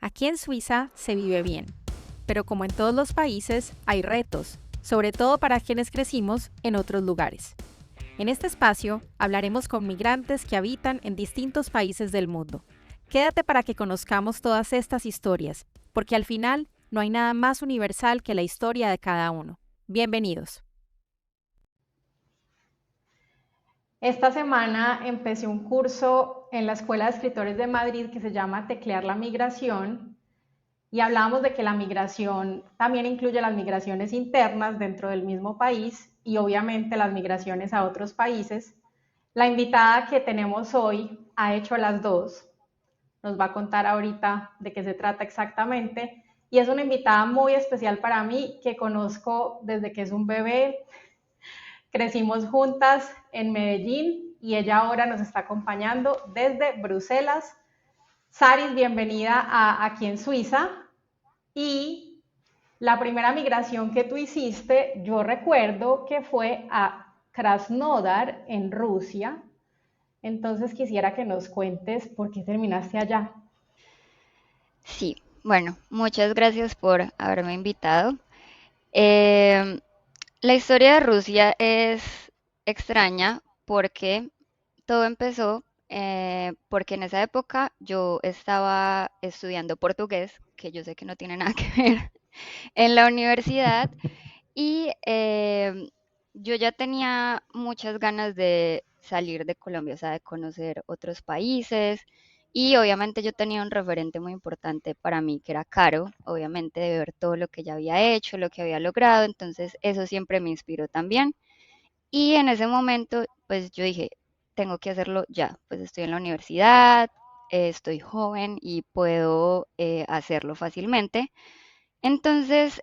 Aquí en Suiza se vive bien, pero como en todos los países hay retos, sobre todo para quienes crecimos en otros lugares. En este espacio hablaremos con migrantes que habitan en distintos países del mundo. Quédate para que conozcamos todas estas historias, porque al final no hay nada más universal que la historia de cada uno. Bienvenidos. Esta semana empecé un curso en la Escuela de Escritores de Madrid que se llama Teclear la Migración y hablábamos de que la migración también incluye las migraciones internas dentro del mismo país y obviamente las migraciones a otros países. La invitada que tenemos hoy ha hecho las dos, nos va a contar ahorita de qué se trata exactamente y es una invitada muy especial para mí que conozco desde que es un bebé. Crecimos juntas en Medellín y ella ahora nos está acompañando desde Bruselas. Saris, bienvenida aquí en Suiza. Y la primera migración que tú hiciste, yo recuerdo que fue a Krasnodar, en Rusia. Entonces quisiera que nos cuentes por qué terminaste allá. Sí, bueno, muchas gracias por haberme invitado. Em, la historia de Rusia es extraña porque todo empezó porque en esa época yo estaba estudiando portugués, que yo sé que no tiene nada que ver, en la universidad y yo ya tenía muchas ganas de salir de Colombia, o sea, de conocer otros países. Y obviamente yo tenía un referente muy importante para mí, que era Caro, obviamente de ver todo lo que ella había hecho, lo que había logrado, entonces eso siempre me inspiró también. Y en ese momento, pues yo dije, tengo que hacerlo ya, pues estoy en la universidad, estoy joven y puedo hacerlo fácilmente. Entonces,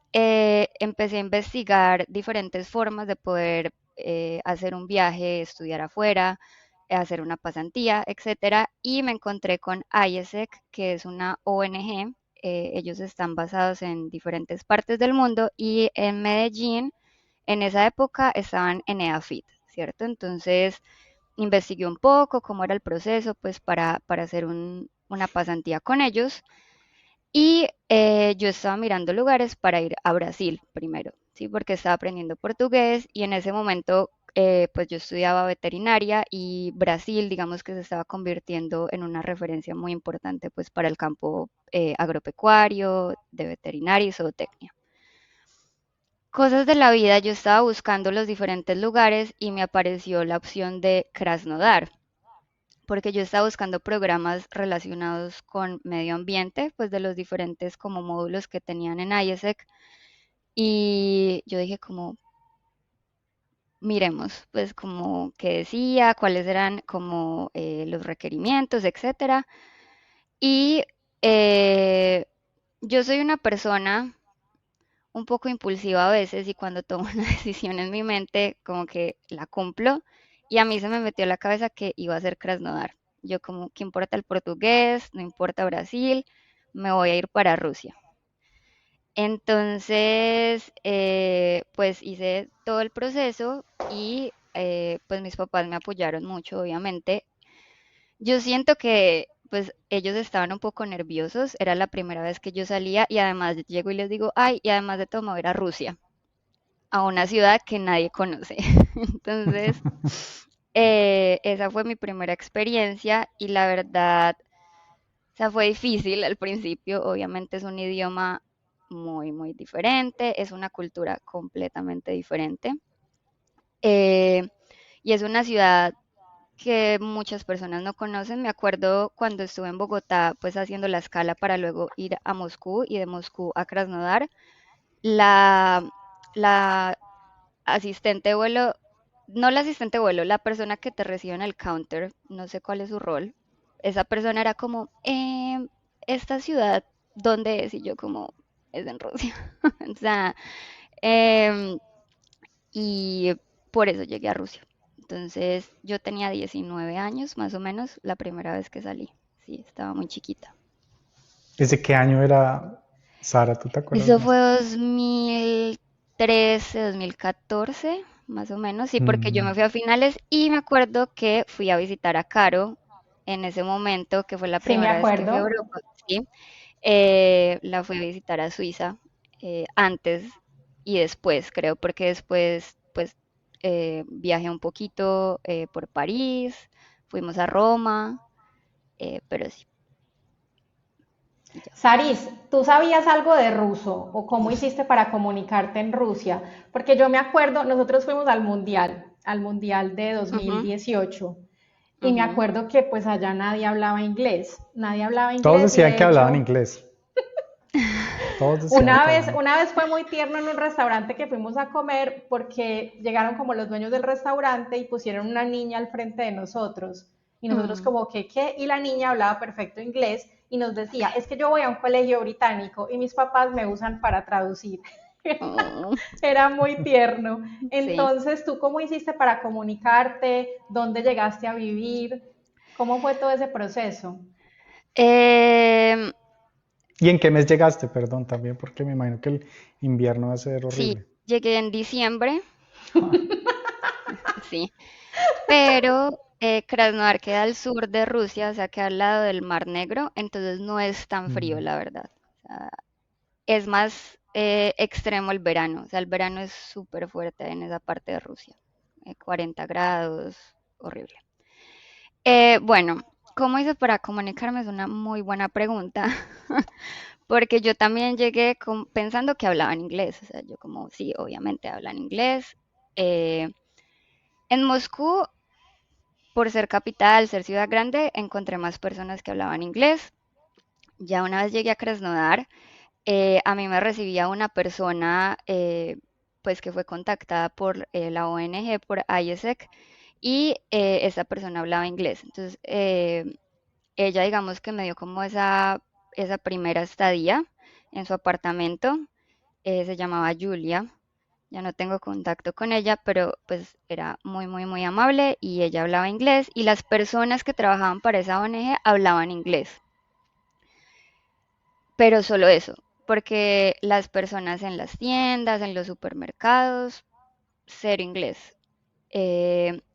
empecé a investigar diferentes formas de poder hacer un viaje, estudiar afuera, hacer una pasantía, etcétera, y me encontré con IESEC, que es una ONG. Ellos están basados en diferentes partes del mundo y en Medellín, en esa época, estaban en EAFIT, ¿cierto? Entonces, investigué un poco cómo era el proceso, pues, para hacer una pasantía con ellos. Y yo estaba mirando lugares para ir a Brasil primero, ¿sí? Porque estaba aprendiendo portugués y en ese momento, pues yo estudiaba veterinaria y Brasil, digamos que se estaba convirtiendo en una referencia muy importante, pues para el campo agropecuario, de veterinaria y zootecnia. Cosas de la vida, yo estaba buscando los diferentes lugares y me apareció la opción de Krasnodar, porque yo estaba buscando programas relacionados con medio ambiente, pues de los diferentes como módulos que tenían en IESEC. Y yo dije como, miremos, pues como qué decía, cuáles eran como los requerimientos, etcétera. Y eh, yo soy una persona un poco impulsiva a veces y cuando tomo una decisión en mi mente, como que la cumplo. Y a mí se me metió en la cabeza que iba a ser Krasnodar. Yo como, ¿qué importa el portugués? No importa Brasil, me voy a ir para Rusia. Entonces, pues hice todo el proceso y pues mis papás me apoyaron mucho, obviamente. Yo siento que pues ellos estaban un poco nerviosos, era la primera vez que yo salía y además llego y les digo, ay, y además de todo me voy a ir a Rusia, a una ciudad que nadie conoce. Entonces, esa fue mi primera experiencia y la verdad, o sea, fue difícil al principio, obviamente es un idioma muy, muy diferente, es una cultura completamente diferente. eh, y es una ciudad que muchas personas no conocen. Me acuerdo cuando estuve en Bogotá, pues haciendo la escala para luego ir a Moscú y de Moscú a Krasnodar, la, la asistente de vuelo, no la asistente de vuelo, la persona que te recibe en el counter, no sé cuál es su rol, esa persona era como, esta ciudad, ¿dónde es? Y yo como, es en Rusia. O sea, em, y por eso llegué a Rusia. Entonces yo tenía 19 años más o menos la primera vez que salí. Sí, estaba muy chiquita. ¿Desde qué año era Sara? ¿Tú te acuerdas Eso más? fue 2013, 2014, más o menos, sí, porque yo me Mm, fui a finales y me acuerdo que fui a visitar a Caro en ese momento, que fue la Sí, me primera vez que fui a acuerdo. Europa, ¿sí? La fui a visitar a Suiza antes y después, creo, porque después pues viajé un poquito por París, fuimos a Roma, pero sí, y ya. Saris, ¿tú sabías algo de ruso o cómo hiciste para comunicarte en Rusia? Porque yo me acuerdo, nosotros fuimos al mundial de Ujú, 2018, y me ujú. acuerdo que pues allá nadie hablaba Todos inglés y decían de que hablaban hecho inglés. Todos decían que hablaban. una vez fue muy tierno en un restaurante que fuimos a comer porque llegaron como los dueños del restaurante y pusieron una niña al frente de nosotros. Y nosotros Mm, como que, ¿qué? Y la niña hablaba perfecto inglés y nos decía, es que yo voy a un colegio británico y mis papás me usan para traducir. mm, Era muy tierno. sí. Entonces, ¿tú cómo hiciste para comunicarte? ¿Dónde llegaste a vivir? ¿Cómo fue todo ese proceso? Em, ¿Y en qué mes llegaste? Perdón, también, porque me imagino que el invierno va a ser sí, horrible. llegué en diciembre, sí, pero Krasnodar queda al sur de Rusia, o sea, queda al lado del Mar Negro, entonces no es tan frío, Mm. la verdad. O sea, es más extremo el verano, o sea, el verano es súper fuerte en esa parte de Rusia, 40 grados, horrible. Bueno, ¿cómo hice para comunicarme? Es una muy buena pregunta, porque yo también llegué pensando que hablaban inglés, o sea, yo como, sí, obviamente hablan inglés. Eh, en Moscú, por ser capital, ser ciudad grande, encontré más personas que hablaban inglés. Ya una vez llegué a Krasnodar, a mí me recibía una persona, pues que fue contactada por la ONG, por ISEC, y esa persona hablaba inglés. Entonces, ella, digamos que me dio como esa primera estadía en su apartamento. Se llamaba Julia. Ya no tengo contacto con ella, pero pues era muy, muy, muy amable y ella hablaba inglés y las personas que trabajaban para esa ONG hablaban inglés, pero solo eso, porque las personas en las tiendas, en los supermercados, cero inglés.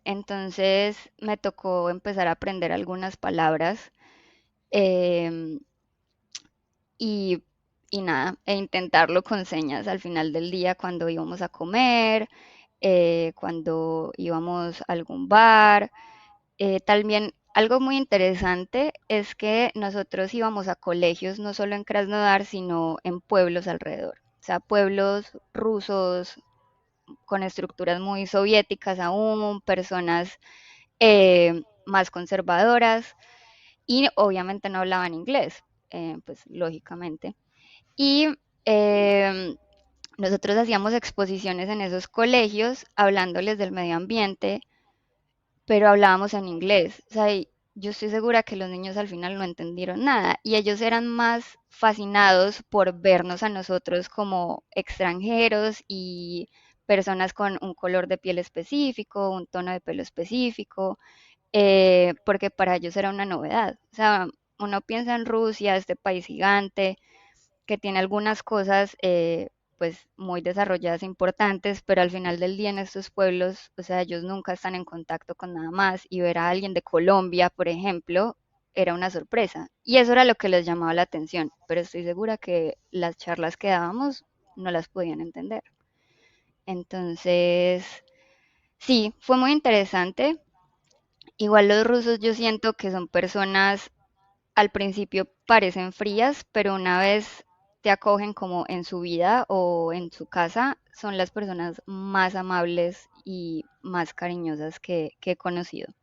Entonces me tocó empezar a aprender algunas palabras em, y, y nada, e intentarlo con señas al final del día cuando íbamos a comer, cuando íbamos a algún bar. También algo muy interesante es que nosotros íbamos a colegios no solo en Krasnodar, sino en pueblos alrededor. O sea, pueblos rusos con estructuras muy soviéticas aún, personas más conservadoras y obviamente no hablaban inglés, pues lógicamente. Y em, nosotros hacíamos exposiciones en esos colegios hablándoles del medio ambiente, pero hablábamos en inglés. O sea, y yo estoy segura que los niños al final no entendieron nada y ellos eran más fascinados por vernos a nosotros como extranjeros y personas con un color de piel específico, un tono de pelo específico, porque para ellos era una novedad. O sea, uno piensa en Rusia, este país gigante, que tiene algunas cosas pues muy desarrolladas, e importantes, pero al final del día en estos pueblos, o sea, ellos nunca están en contacto con nada más y ver a alguien de Colombia, por ejemplo, era una sorpresa. Y eso era lo que les llamaba la atención, pero estoy segura que las charlas que dábamos no las podían entender. Entonces, sí, fue muy interesante. Igual los rusos yo siento que son personas al principio parecen frías, pero una vez te acogen como en su vida o en su casa, son las personas más amables y más cariñosas que he conocido.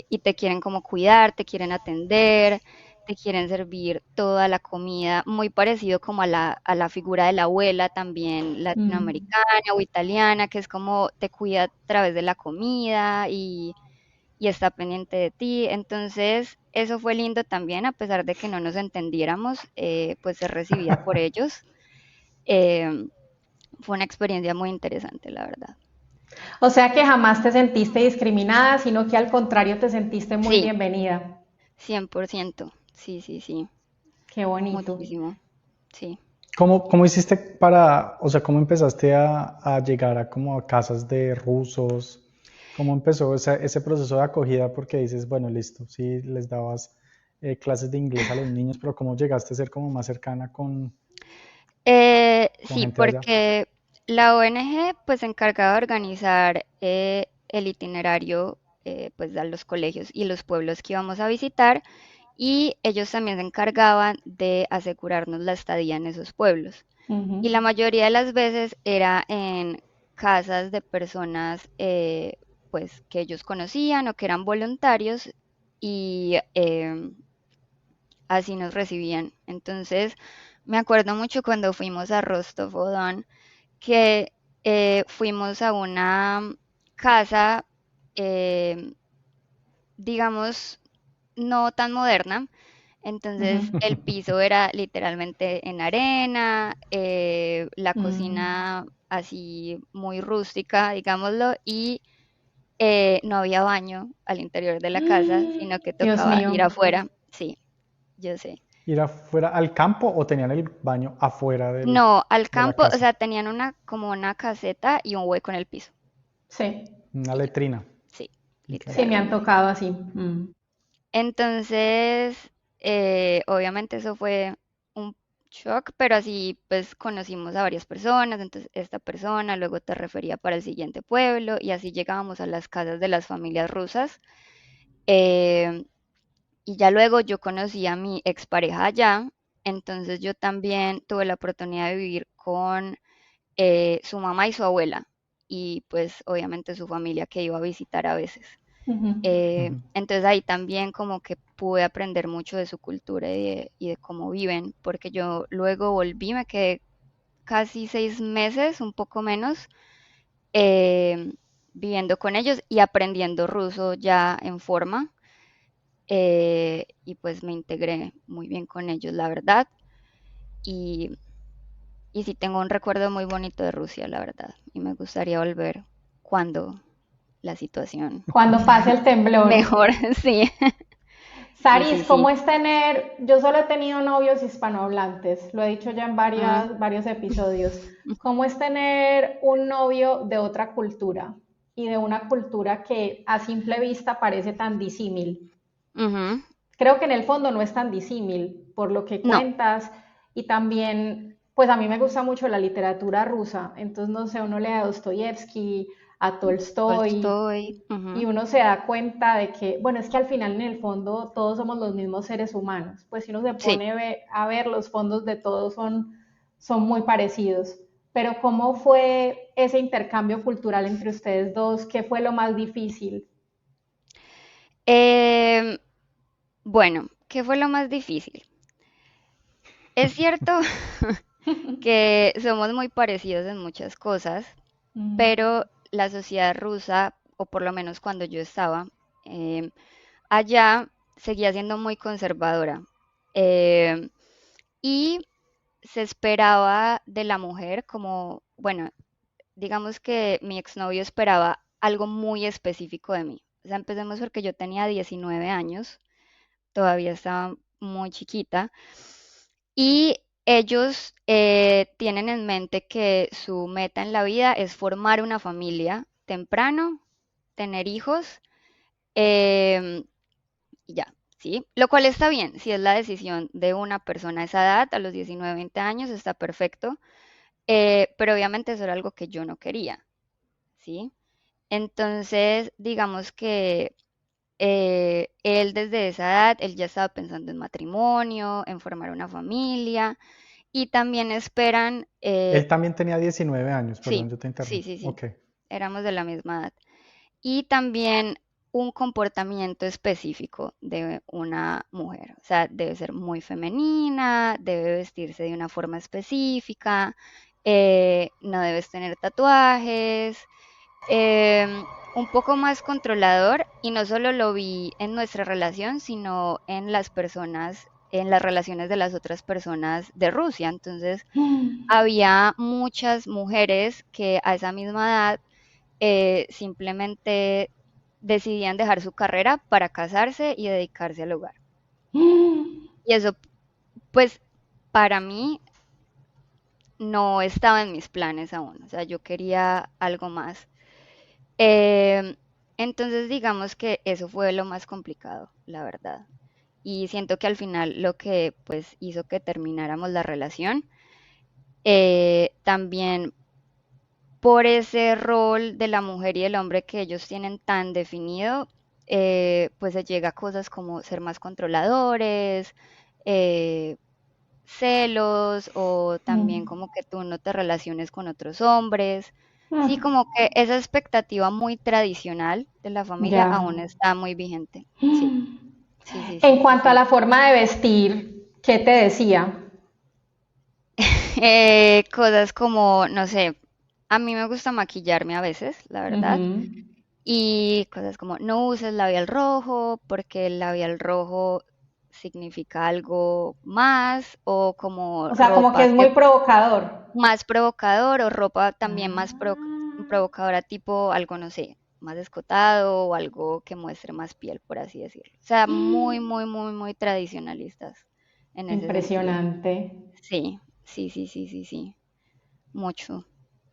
Y te quieren como cuidar, te quieren atender, te quieren servir toda la comida, muy parecido como a la figura de la abuela también Mm. latinoamericana o italiana, que es como te cuida a través de la comida y está pendiente de ti. Entonces, eso fue lindo también, a pesar de que no nos entendiéramos, pues ser recibida por ellos. Eh, Fue una experiencia muy interesante, la verdad. O sea que jamás te sentiste discriminada, sino que al contrario te sentiste muy Sí, bienvenida. 100%. Sí, sí, sí. Qué bonito. Muchísimo. Sí. ¿Cómo hiciste para, o sea, cómo empezaste a llegar a como a casas de rusos? ¿Cómo empezó ese proceso de acogida? Porque dices, bueno, listo, sí les dabas clases de inglés a los niños, pero ¿cómo llegaste a ser como más cercana con Sí, gente allá? porque la ONG pues se encargaba de organizar el itinerario pues a los colegios y los pueblos que íbamos a visitar y ellos también se encargaban de asegurarnos la estadía en esos pueblos. Y la Ujú. mayoría de las veces era en casas de personas pues que ellos conocían o que eran voluntarios y así nos recibían. Entonces, me acuerdo mucho cuando fuimos a Rostov-on que fuimos a una casa, eh, digamos, no tan moderna. Entonces el Ujú. piso era literalmente en arena, la Mm. cocina así muy rústica, digámoslo, y no había baño al interior de la casa, sino que Dios tocaba mío. ir afuera. Sí, yo sé. ¿Ir afuera al campo o tenían el baño afuera No, al de la campo, o casa? sea, tenían una como una caseta y un hueco en el piso. Sí, Una Y ya, letrina. sí, Ok. sí, me han literalmente. tocado así. Mm. Entonces, obviamente eso fue un shock, pero así pues conocimos a varias personas, entonces esta persona luego te refería para el siguiente pueblo y así llegábamos a las casas de las familias rusas. eh, y ya luego yo conocí a mi expareja allá, entonces yo también tuve la oportunidad de vivir con su mamá y su abuela y pues obviamente su familia que iba a visitar a veces. Ujú. Ujú. Entonces ahí también como que pude aprender mucho de su cultura y de cómo viven, porque yo luego volví, me quedé casi 6 meses, un poco menos, eh, viviendo con ellos y aprendiendo ruso ya en forma. Y pues me integré muy bien con ellos, la verdad. Y, y sí tengo un recuerdo muy bonito de Rusia, la verdad. Y me gustaría volver cuando la situación Cuando pase el temblor. mejor, sí, sí, Saris, sí, ¿cómo sí. es tener? Yo solo he tenido novios hispanohablantes, lo he dicho ya en Mm. varios episodios. ¿Cómo es tener un novio de otra cultura y de una cultura que a simple vista parece tan disímil? Ujú. Creo que en el fondo no es tan disímil por lo que No, cuentas y también, pues a mí me gusta mucho la literatura rusa, entonces no sé, uno lee a Dostoyevsky, a Tolstoy Tolstoy. y Ujú. uno se da cuenta de que, bueno, es que al final en el fondo todos somos los mismos seres humanos, pues si uno se Sí. pone a ver los fondos de todos son muy parecidos. Pero ¿cómo fue ese intercambio cultural entre ustedes dos? ¿Qué fue lo más difícil? Em, bueno, ¿qué fue lo más difícil? Es cierto que somos muy parecidos en muchas cosas, Mm. pero la sociedad rusa, o por lo menos cuando yo estaba em, allá, seguía siendo muy conservadora. Em, y se esperaba de la mujer como, bueno, digamos que mi exnovio esperaba algo muy específico de mí. O sea, empecemos porque yo tenía 19 años, todavía estaba muy chiquita, y ellos tienen en mente que su meta en la vida es formar una familia temprano, tener hijos, em, y ya, ¿sí? Lo cual está bien, si es la decisión de una persona a esa edad, a los 19, 20 años, está perfecto, pero obviamente eso era algo que yo no quería, ¿sí? Entonces, digamos que él desde esa edad, él ya estaba pensando en matrimonio, en formar una familia y también esperan, Él también tenía 19 años, perdón, sí, yo te sí, interrumpo. sí, sí, Ok. éramos de la misma edad. Y también un comportamiento específico de una mujer, o sea, debe ser muy femenina, debe vestirse de una forma específica, no debes tener tatuajes, un poco más controlador y no solo lo vi en nuestra relación, sino en las personas, en las relaciones de las otras personas de Rusia. Entonces, había muchas mujeres que a esa misma edad simplemente decidían dejar su carrera para casarse y dedicarse al hogar. Y eso, pues, para mí no estaba en mis planes aún. O sea, yo quería algo más. Em, entonces, digamos que eso fue lo más complicado, la verdad. y siento que al final lo que pues hizo que termináramos la relación, también por ese rol de la mujer y el hombre que ellos tienen tan definido, pues se llega a cosas como ser más controladores, eh, celos o también Mm. como que tú no te relaciones con otros hombres. Sí, Mm. como que esa expectativa muy tradicional de la familia Ya. aún está muy vigente. Sí, sí, sí, En sí, sí, cuanto a sí. la forma de vestir, ¿qué te decía? Cosas como, no sé, a mí me gusta maquillarme a veces, la verdad. Ujú. Y cosas como, no uses labial rojo porque el labial rojo significa algo más, o como O sea, como que ropa es que muy provocador. más provocador, o ropa también más Ah, provocadora, tipo algo, no sé, más escotado o algo que muestre más piel, por así decirlo. O sea, muy, muy, muy, muy tradicionalistas en ese sentido. impresionante. Sí, sí, sí, sí, sí, sí, mucho.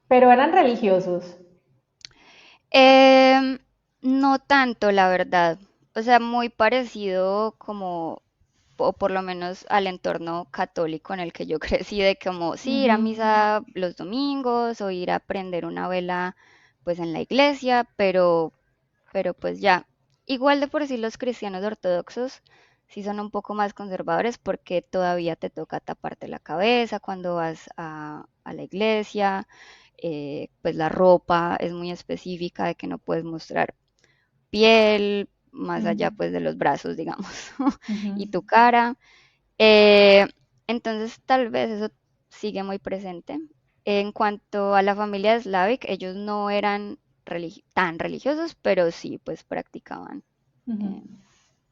Pero eran religiosos. Em, no tanto, la verdad. O sea, muy parecido como, o por lo menos al entorno católico en el que yo crecí, de como, sí, ir Ujú. a misa los domingos o ir a prender una vela pues en la iglesia, pero pues ya. Igual de por sí los cristianos ortodoxos sí son un poco más conservadores porque todavía te toca taparte la cabeza cuando vas a la iglesia, pues la ropa es muy específica de que no puedes mostrar piel más allá Mm. pues de los brazos, digamos, Ujú. y tu cara. Eh, entonces tal vez eso sigue muy presente. En cuanto a la familia Slavic, ellos no eran tan religiosos, pero sí pues practicaban. Ujú. eh,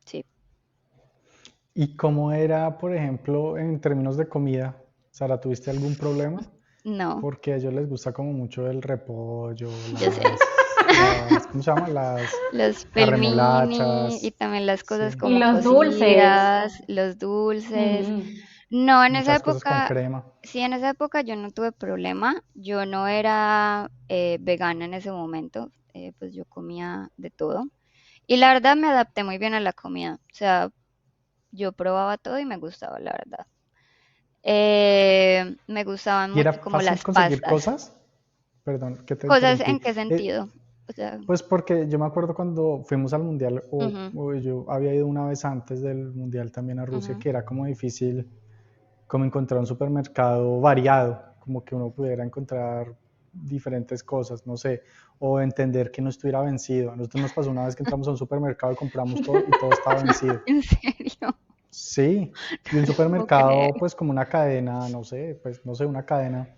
sí, ¿Y cómo era, por ejemplo, en términos de comida? Sara, ¿tuviste algún problema? no, Porque a ellos les gusta como mucho el repollo, yo sé. ¿cómo se llama? Los Las pelmini y remolachas, también las cosas sí, Y como los dulces. cocidas, los dulces. Mm. No, en esa muchas cosas con época, crema. sí, en esa época yo no tuve problema. Yo no era vegana en ese momento, pues yo comía de todo. Y la verdad me adapté muy bien a la comida. O sea, yo probaba todo y me gustaba, la verdad. Me gustaban ¿Y era mucho como fácil las conseguir pastas. cosas? Perdón, que te ¿Cosas en interrumpí. qué Eh, sentido? O sea, pues porque yo me acuerdo cuando fuimos al mundial, ujú, o yo había ido una vez antes del mundial también a Rusia, ujú, que era como difícil como encontrar un supermercado variado, como que uno pudiera encontrar diferentes cosas, no sé, o entender que no estuviera vencido. A nosotros nos pasó una vez que entramos a un supermercado y compramos todo y todo estaba vencido. ¿en serio? Sí, y un No lo puedo creer. supermercado pues como una cadena, no sé, pues no sé, una cadena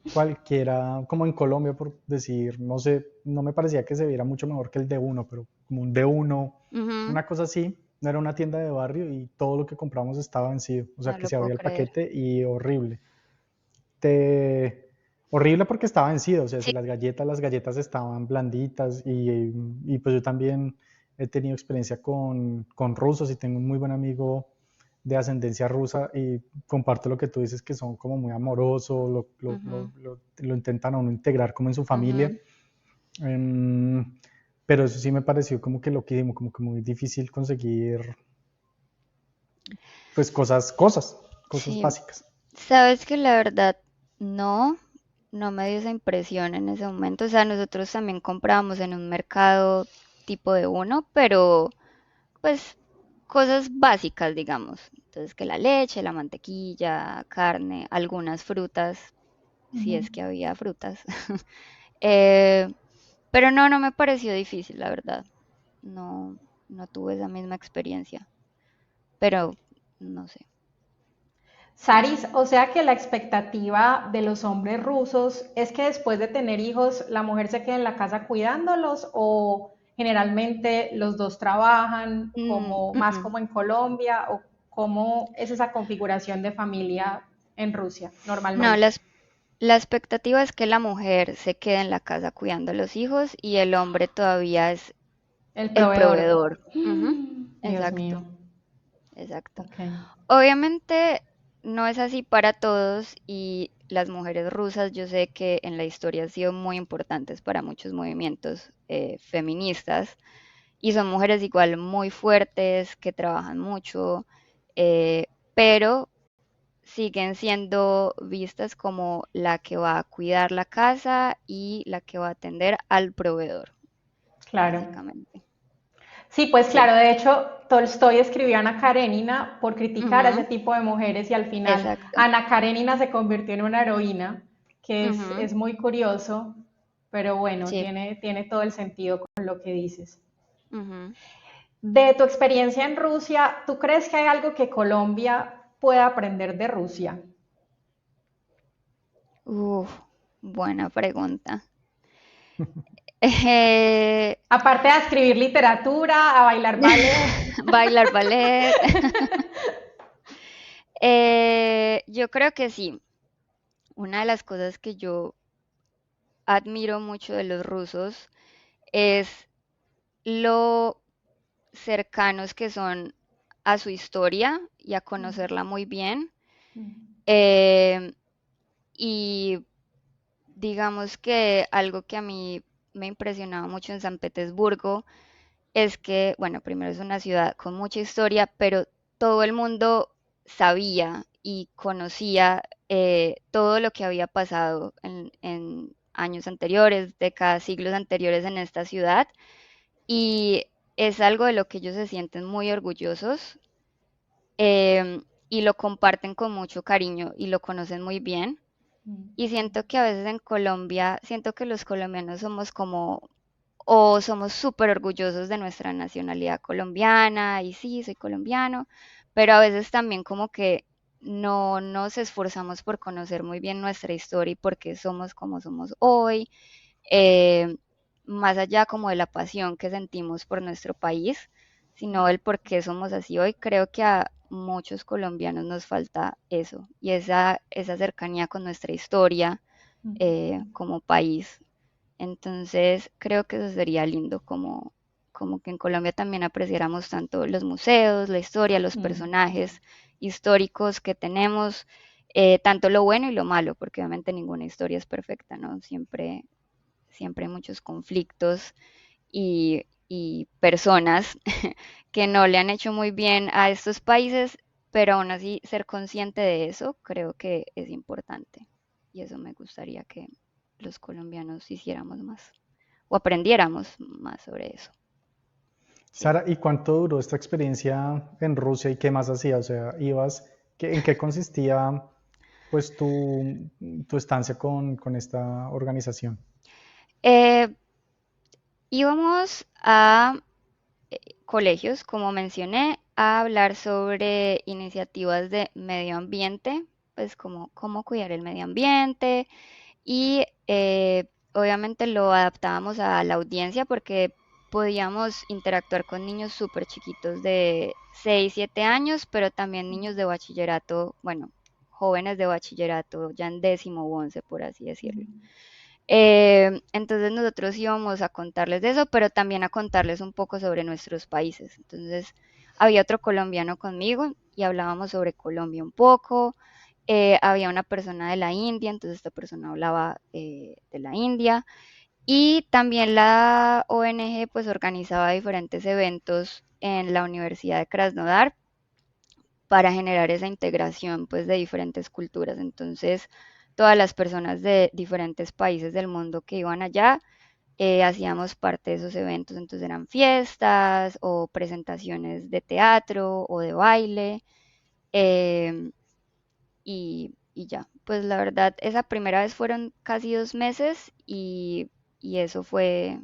cualquiera, como en Colombia por decir, no sé, no me parecía que se viera mucho mejor que el de uno, pero como un de uno, Ujú, una cosa así, no era una tienda de barrio y todo lo que compramos estaba vencido, o sea no que lo se puedo abría el creer. paquete y horrible. Te... Horrible porque estaba vencido, o sea, si Sí, las galletas estaban blanditas y pues yo también he tenido experiencia con rusos y tengo un muy buen amigo de ascendencia rusa y comparto lo que tú dices que son como muy amorosos, ujú, lo intentan a uno integrar como en su familia. ujú, Em, pero eso sí me pareció como que loquísimo, como que muy difícil conseguir pues cosas sí. básicas. Sabes que la verdad no, no me dio esa impresión en ese momento. O sea, nosotros también comprábamos en un mercado tipo de uno, pero pues cosas básicas, digamos. Entonces, que la leche, la mantequilla, carne, algunas frutas, si Ujú. es que había frutas. Eh, pero no, no me pareció difícil, la verdad. No, no tuve esa misma experiencia. Pero no sé. Saris, o sea que la expectativa de los hombres rusos es que después de tener hijos la mujer se quede en la casa cuidándolos o generalmente los dos trabajan como más Mm. como en Colombia o cómo es esa configuración de familia en Rusia No, normalmente. la expectativa es que la mujer se quede en la casa cuidando a los hijos y el hombre todavía es El el proveedor. proveedor. Ujú, Dios mío. exacto, exacto. Ok. Obviamente no es así para todos y las mujeres rusas yo sé que en la historia han sido muy importantes para muchos movimientos feministas y son mujeres igual muy fuertes, que trabajan mucho, pero siguen siendo vistas como la que va a cuidar la casa y la que va a atender al proveedor, Claro. básicamente. Sí, pues Sí, claro, de hecho, Tolstoy escribió a Ana Karenina por criticar a ese ujú, tipo de mujeres y al final exacto. Ana Karenina se convirtió en una heroína, que Ujú, es muy curioso, pero bueno, sí, tiene todo el sentido con lo que dices. ujú. De tu experiencia en Rusia, ¿tú crees que hay algo que Colombia pueda aprender de Rusia? Uf, buena pregunta. Eh, Aparte de escribir literatura, a bailar ballet. bailar ballet. Yo creo que sí. Una de las cosas que yo admiro mucho de los rusos es lo cercanos que son a su historia y a conocerla muy bien. Eh, y digamos que algo que a mí me impresionaba mucho en San Petersburgo es que, bueno, primero es una ciudad con mucha historia, pero todo el mundo sabía y conocía todo lo que había pasado en años anteriores, décadas, siglos anteriores en esta ciudad. Y es algo de lo que ellos se sienten muy orgullosos, y lo comparten con mucho cariño y lo conocen muy bien. Y siento que a veces en Colombia, siento que los colombianos somos como, o somos súper orgullosos de nuestra nacionalidad colombiana, y sí, soy colombiano, pero a veces también como que no nos esforzamos por conocer muy bien nuestra historia y por qué somos como somos hoy, eh, más allá como de la pasión que sentimos por nuestro país, sino el por qué somos así hoy. Creo que a muchos colombianos nos falta eso y esa cercanía con nuestra historia como país. Entonces, creo que eso sería lindo como que en Colombia también apreciáramos tanto los museos, la historia, los personajes históricos que tenemos, tanto lo bueno y lo malo, porque obviamente ninguna historia es perfecta, ¿no? Siempre hay muchos conflictos y personas que no le han hecho muy bien a estos países, pero aún así ser consciente de eso creo que es importante. Y eso me gustaría que los colombianos hiciéramos más o aprendiéramos más sobre eso. Sí. Sara, ¿y cuánto duró esta experiencia en Rusia y qué más hacías? O sea, ¿en qué consistía pues tu estancia con esta organización? Eh, íbamos a colegios, como mencioné, a hablar sobre iniciativas de medio ambiente, pues como cómo cuidar el medio ambiente y obviamente lo adaptábamos a la audiencia porque podíamos interactuar con niños súper chiquitos de 6 7 años, pero también niños de bachillerato, bueno, jóvenes de bachillerato, ya en décimo o once, por así decirlo. Entonces nosotros íbamos a contarles de eso, pero también a contarles un poco sobre nuestros países. Entonces había otro colombiano conmigo y hablábamos sobre Colombia un poco. Había una persona de la India, entonces esta persona hablaba de la India. Y también la ONG pues organizaba diferentes eventos en la Universidad de Krasnodar para generar esa integración pues de diferentes culturas. Entonces, todas las personas de diferentes países del mundo que iban allá hacíamos parte de esos eventos, entonces eran fiestas o presentaciones de teatro o de baile, em, y ya, pues la verdad, esa primera vez fueron casi 2 meses y eso fue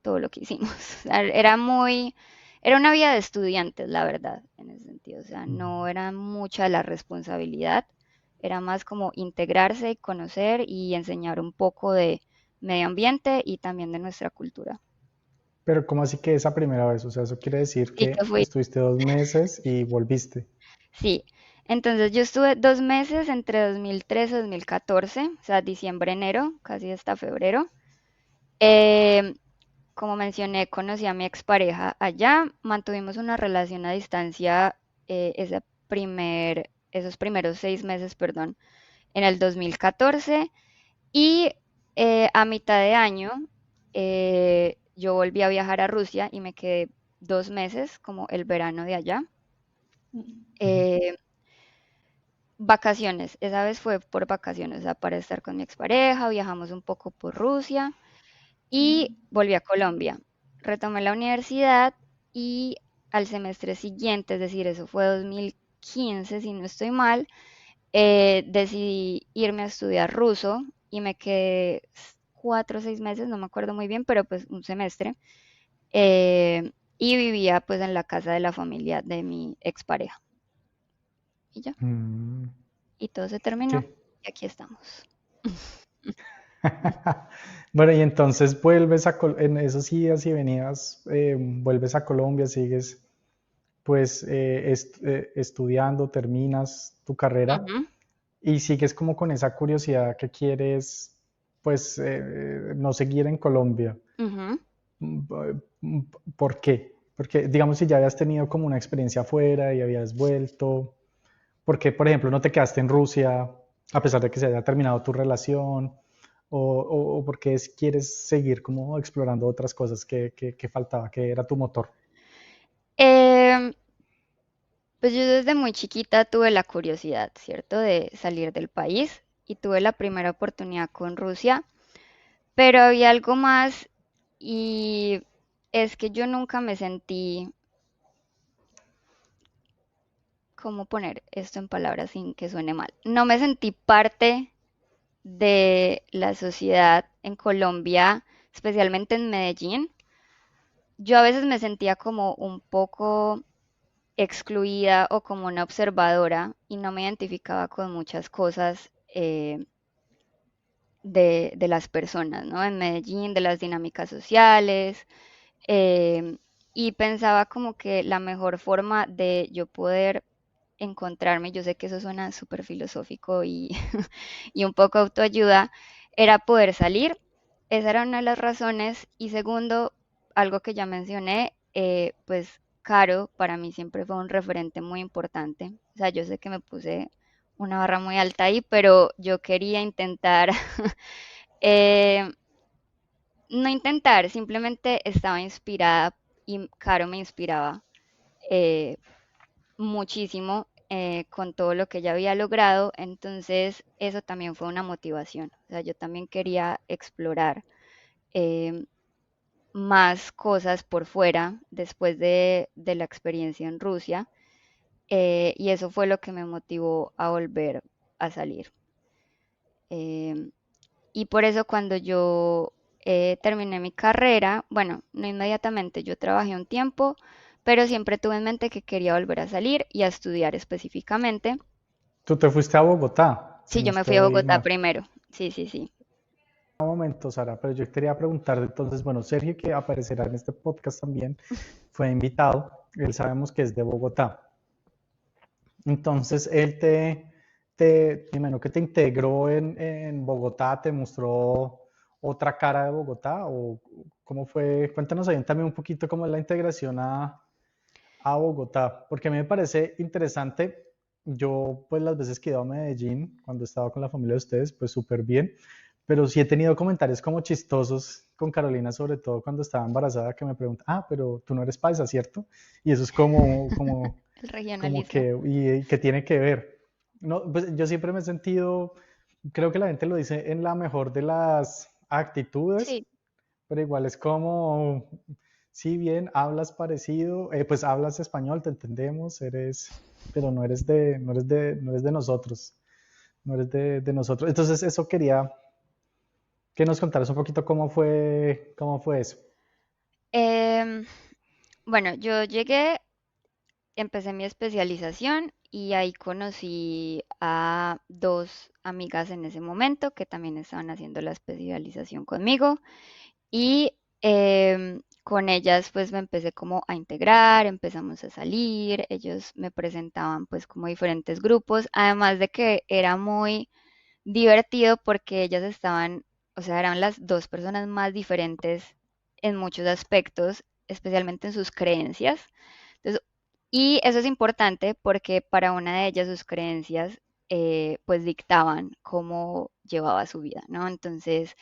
todo lo que hicimos. O sea, era una vida de estudiantes, la verdad, en ese sentido. O sea, no era mucha la responsabilidad, era más como integrarse y conocer y enseñar un poco de medio ambiente y también de nuestra cultura. Pero ¿cómo así que esa primera vez? O sea, eso quiere decir Sí, que que fui. estuviste 2 meses y volviste. Sí. Entonces yo estuve 2 meses entre 2013 y 2014, o sea, diciembre, enero, casi hasta febrero. Em, Como mencioné, conocí a mi expareja allá, mantuvimos una relación a distancia esos primeros 6 meses, perdón, en el 2014 y a mitad de año yo volví a viajar a Rusia y me quedé 2 meses, como el verano de allá. Eh, Vacaciones, esa vez fue por vacaciones, o sea, para estar con mi expareja, viajamos un poco por Rusia y volví a Colombia. Retomé la universidad y al semestre siguiente, es decir, eso fue 2015, si no estoy mal, decidí irme a estudiar ruso y me quedé 4 o 6 meses, no me acuerdo muy bien, pero pues un semestre. Y vivía pues en la casa de la familia de mi expareja. Y ya, Mm, y todo se terminó sí. y aquí estamos. Bueno, y entonces vuelves en esos idas y venidas, vuelves a Colombia, sigues pues estudiando, terminas tu carrera Ujú, y sigues como con esa curiosidad que quieres pues no seguir en Colombia. ujú. Mm, ¿Por qué? Porque digamos si ya habías tenido como una experiencia afuera y habías vuelto, ¿por qué, por ejemplo, no te quedaste en Rusia a pesar de que se haya terminado tu relación? ¿O por qué quieres seguir como explorando otras cosas que faltaba, que era tu motor? Em, pues yo desde muy chiquita tuve la curiosidad, ¿cierto?, de salir del país y tuve la primera oportunidad con Rusia, pero había algo más y es que yo nunca me sentí, ¿cómo poner esto en palabras sin que suene mal? No me sentí parte de la sociedad en Colombia, especialmente en Medellín. Yo a veces me sentía como un poco excluida o como una observadora y no me identificaba con muchas cosas de las personas, ¿no? En Medellín, de las dinámicas sociales, eh, y pensaba como que la mejor forma de yo poder encontrarme, yo sé que eso suena súper filosófico y, y un poco autoayuda, era poder salir. Esa era una de las razones. Y segundo, algo que ya mencioné, pues Caro para mí siempre fue un referente muy importante. O sea, yo sé que me puse una barra muy alta ahí, pero yo quería intentar, eh, no intentar, simplemente estaba inspirada y Caro me inspiraba eh, muchísimo con todo lo que ella había logrado, entonces eso también fue una motivación. O sea, yo también quería explorar eh, más cosas por fuera después de la experiencia en Rusia, y eso fue lo que me motivó a volver a salir. Em, y por eso cuando yo terminé mi carrera, bueno, no inmediatamente, yo trabajé un tiempo, pero siempre tuve en mente que quería volver a salir y a estudiar específicamente. Tú te fuiste a Bogotá, si Sí, no yo me fui a estoy Bogotá mal. primero. Sí, sí, sí. Un momento, Sara, pero yo quería preguntar, entonces, bueno, Sergio, que aparecerá en este podcast también, fue invitado, él sabemos que es de Bogotá. Entonces, él primero que te integró en Bogotá, te mostró otra cara de Bogotá, o cómo fue, cuéntanos ahí también un poquito cómo es la integración a Bogotá, porque a mí me parece interesante. Yo, pues, las veces que he ido a Medellín, cuando estaba con la familia de ustedes, pues súper bien, pero sí he tenido comentarios como chistosos con Carolina, sobre todo cuando estaba embarazada, que me pregunta, ah, pero tú no eres paisa, ¿cierto? Y eso es El como regionalismo. que, y que tiene que ver. No, pues yo siempre me he sentido, creo que la gente lo dice en la mejor de las actitudes, Sí, pero igual es como, si bien hablas parecido, pues hablas español, te entendemos, pero no eres de nosotros, no eres de nosotros. Entonces eso quería que nos contaras un poquito cómo fue eso. Em, bueno, yo llegué, empecé mi especialización y ahí conocí a dos amigas en ese momento que también estaban haciendo la especialización conmigo. Y con ellas pues me empecé como a integrar, empezamos a salir, ellos me presentaban pues como diferentes grupos, además de que era muy divertido porque ellas estaban, o sea, eran las dos personas más diferentes en muchos aspectos, especialmente en sus creencias. Entonces, y eso es importante porque para una de ellas sus creencias pues dictaban cómo llevaba su vida, ¿no? Entonces,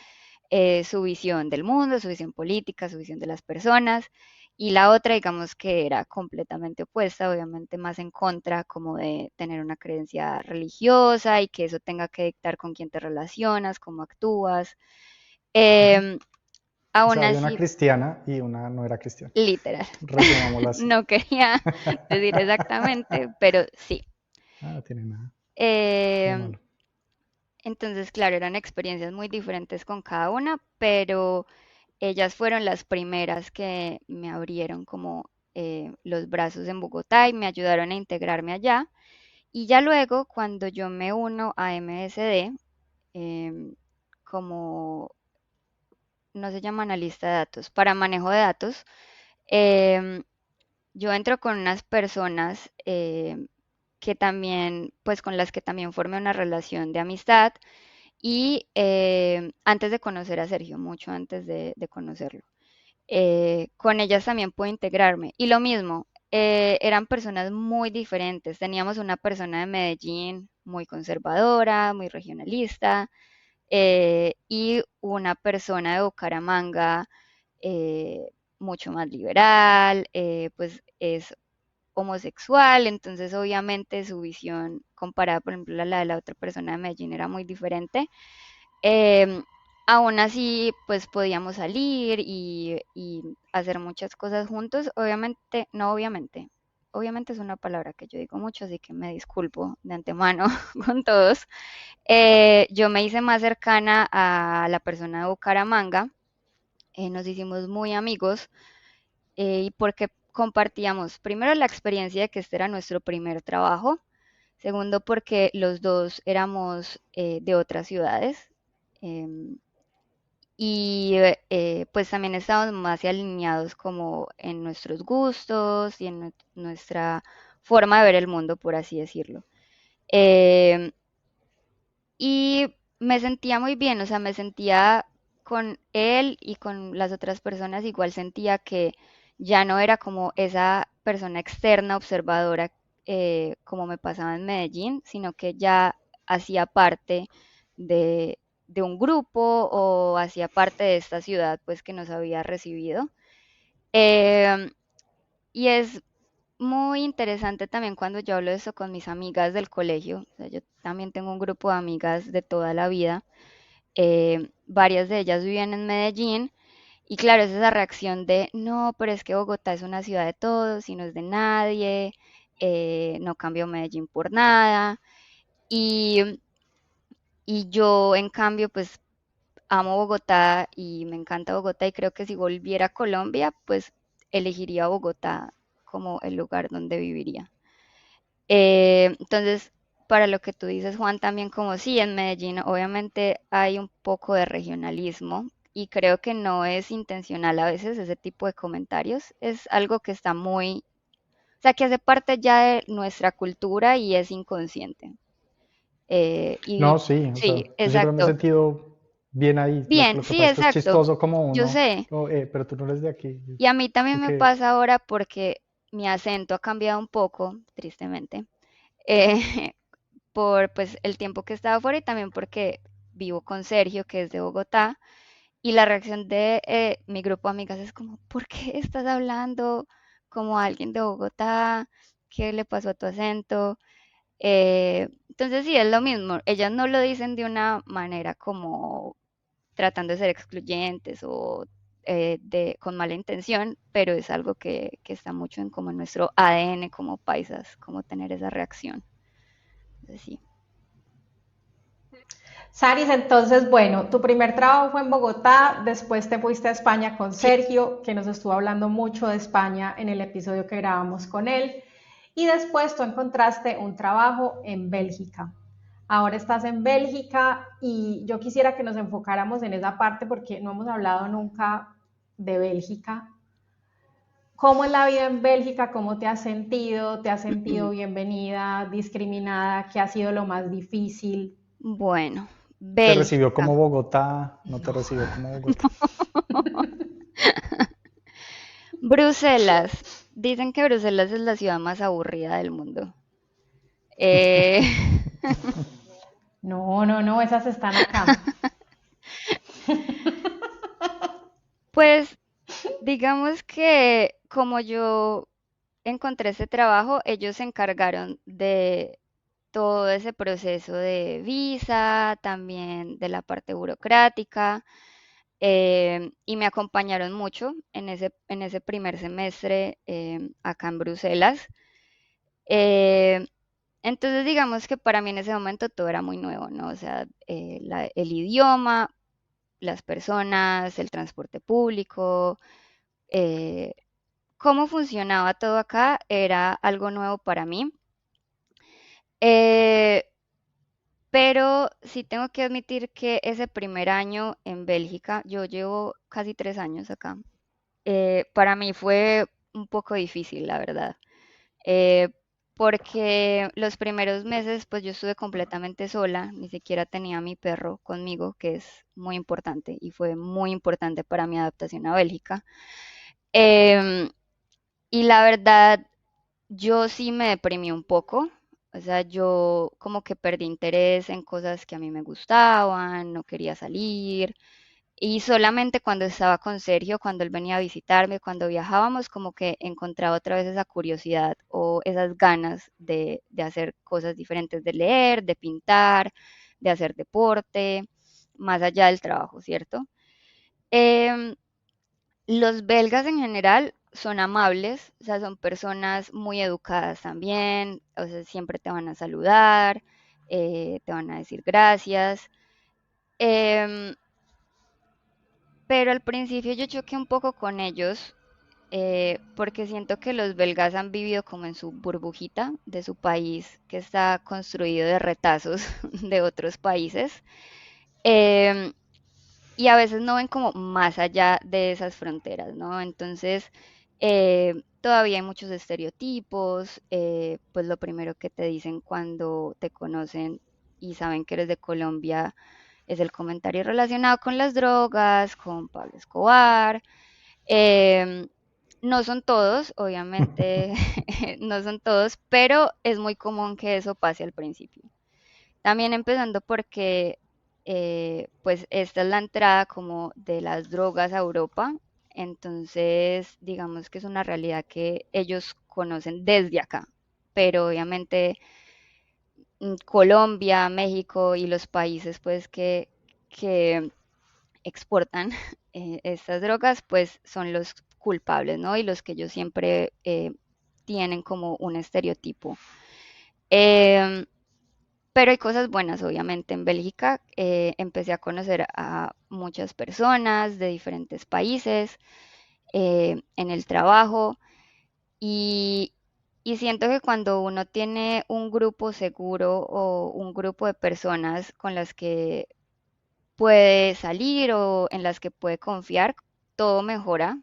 su visión del mundo, su visión política, su visión de las personas. y la otra, digamos que era completamente opuesta, obviamente más en contra como de tener una creencia religiosa y que eso tenga que dictar con quién te relacionas, cómo actúas. Ujú. Em, O Aún sea, había una así, cristiana y una no era cristiana. literal, Resumámoslo así. no quería decir exactamente, pero sí. Ah, no tiene nada de Em, malo. entonces, claro, eran experiencias muy diferentes con cada una, pero ellas fueron las primeras que me abrieron como los brazos en Bogotá y me ayudaron a integrarme allá. Y ya luego, cuando yo me uno a MSD, em, como no se llama analista de datos, para manejo de datos, em, yo entro con unas personas que también, pues con las que también formé una relación de amistad y antes de conocer a Sergio, mucho antes de conocerlo. Con ellas también pude integrarme. Y lo mismo, eran personas muy diferentes. Teníamos una persona de Medellín muy conservadora, muy regionalista, y una persona de Bucaramanga eh, mucho más liberal, pues es homosexual, entonces obviamente su visión comparada, por ejemplo, a la de la otra persona de Medellín era muy diferente. Em, Aún así, pues podíamos salir y hacer muchas cosas juntos. Obviamente, no obviamente. Obviamente es una palabra que yo digo mucho, así que me disculpo de antemano con todos. Yo me hice más cercana a la persona de Bucaramanga, nos hicimos muy amigos y porque compartíamos primero la experiencia de que este era nuestro primer trabajo, segundo porque los dos éramos de otras ciudades. em, y pues también estábamos más alineados como en nuestros gustos y en nuestra forma de ver el mundo, por así decirlo. Em, y me sentía muy bien, o sea, me sentía con él y con las otras personas, igual sentía que ya no era como esa persona externa, observadora, como me pasaba en Medellín, sino que ya hacía parte de, de un grupo o hacía parte de esta ciudad, pues que nos había recibido. Em, y es muy interesante también cuando yo hablo de eso con mis amigas del colegio. O sea, yo también tengo un grupo de amigas de toda la vida. Varias de ellas vivían en Medellín. Y claro, es esa reacción de, no, pero es que Bogotá es una ciudad de todos y no es de nadie. No cambio Medellín por nada. Y, y yo, en cambio, pues amo Bogotá y me encanta Bogotá y creo que si volviera a Colombia, pues elegiría Bogotá como el lugar donde viviría. Entonces, para lo que tú dices, Juan, también como sí, en Medellín obviamente hay un poco de regionalismo y creo que no es intencional a veces ese tipo de comentarios, es algo que está muy, o sea, que hace parte ya de nuestra cultura y es inconsciente. Y No, sí, o sea, sí, yo siempre me he exacto. sentido bien ahí. Bien, Lo que sí, pasa es que es exacto. chistoso como Yo uno, sé. "Oh, pero tú no eres de aquí. Y a mí también me Porque, pasa ahora porque mi acento ha cambiado un poco, tristemente. eh, por pues el tiempo que he estado fuera y también porque vivo con Sergio, que es de Bogotá, y la reacción de mi grupo de amigas es como, ¿por qué estás hablando como alguien de Bogotá? ¿Qué le pasó a tu acento? Entonces sí, es lo mismo, ellas no lo dicen de una manera como tratando de ser excluyentes o con mala intención, pero es algo que está mucho en como en nuestro ADN como paisas, como tener esa reacción. Entonces sí. Saris, entonces, bueno, tu primer trabajo fue en Bogotá, después te fuiste a España con Sí, Sergio, que nos estuvo hablando mucho de España en el episodio que grabamos con él, y después tú encontraste un trabajo en Bélgica. Ahora estás en Bélgica y yo quisiera que nos enfocáramos en esa parte porque no hemos hablado nunca de Bélgica. ¿Cómo es la vida en Bélgica? ¿Cómo te has sentido? ¿Te has sentido bienvenida, discriminada? ¿Qué ha sido lo más difícil? bueno, te recibió Bélgica. como Bogotá, no te No. recibió como Bogotá. Bruselas. Dicen que Bruselas es la ciudad más aburrida del mundo. Eh, No, no, no, esas están acá. pues digamos que como yo encontré ese trabajo, ellos se encargaron de todo ese proceso de visa, también de la parte burocrática, y me acompañaron mucho en ese primer semestre acá en Bruselas. Eh, entonces, digamos que para mí en ese momento todo era muy nuevo, ¿no? O sea, el idioma, las personas, el transporte público, eh, cómo funcionaba todo acá era algo nuevo para mí. Eh, pero sí tengo que admitir que ese primer año en Bélgica, yo llevo casi 3 años acá, para mí fue un poco difícil, la verdad. eh, Porque los primeros meses pues yo estuve completamente sola, ni siquiera tenía a mi perro conmigo, que es muy importante y fue muy importante para mi adaptación a Bélgica. Em, y la verdad, yo sí me deprimí un poco, o sea, yo como que perdí interés en cosas que a mí me gustaban, no quería salir. Y solamente cuando estaba con Sergio, cuando él venía a visitarme, cuando viajábamos, como que encontraba otra vez esa curiosidad o esas ganas de hacer cosas diferentes, de leer, de pintar, de hacer deporte, más allá del trabajo, ¿cierto? Em, los belgas en general son amables, o sea, son personas muy educadas también, o sea, siempre te van a saludar, te van a decir gracias. Em, pero al principio yo choqué un poco con ellos porque siento que los belgas han vivido como en su burbujita de su país, que está construido de retazos de otros países, em, y a veces no ven como más allá de esas fronteras, ¿no? Entonces, todavía hay muchos estereotipos, pues lo primero que te dicen cuando te conocen y saben que eres de Colombia es el comentario relacionado con las drogas, con Pablo Escobar. Em, no son todos, obviamente, no son todos, pero es muy común que eso pase al principio. También empezando porque, pues, esta es la entrada como de las drogas a Europa, entonces digamos que es una realidad que ellos conocen desde acá, pero obviamente Colombia, México y los países, pues, que exportan estas drogas, pues son los culpables, ¿no? Y los que ellos siempre tienen como un estereotipo. Em, pero hay cosas buenas, obviamente. En Bélgica empecé a conocer a muchas personas de diferentes países en el trabajo y, y siento que cuando uno tiene un grupo seguro o un grupo de personas con las que puede salir o en las que puede confiar, todo mejora.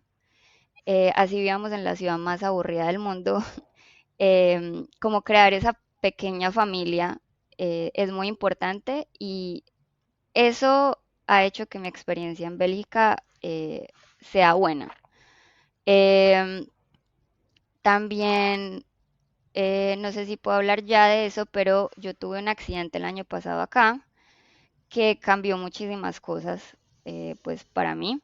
Así vivamos en la ciudad más aburrida del mundo, como crear esa pequeña familia es muy importante y eso ha hecho que mi experiencia en Bélgica sea buena. Em, También, no sé si puedo hablar ya de eso, pero yo tuve un accidente el año pasado acá que cambió muchísimas cosas, pues para mí.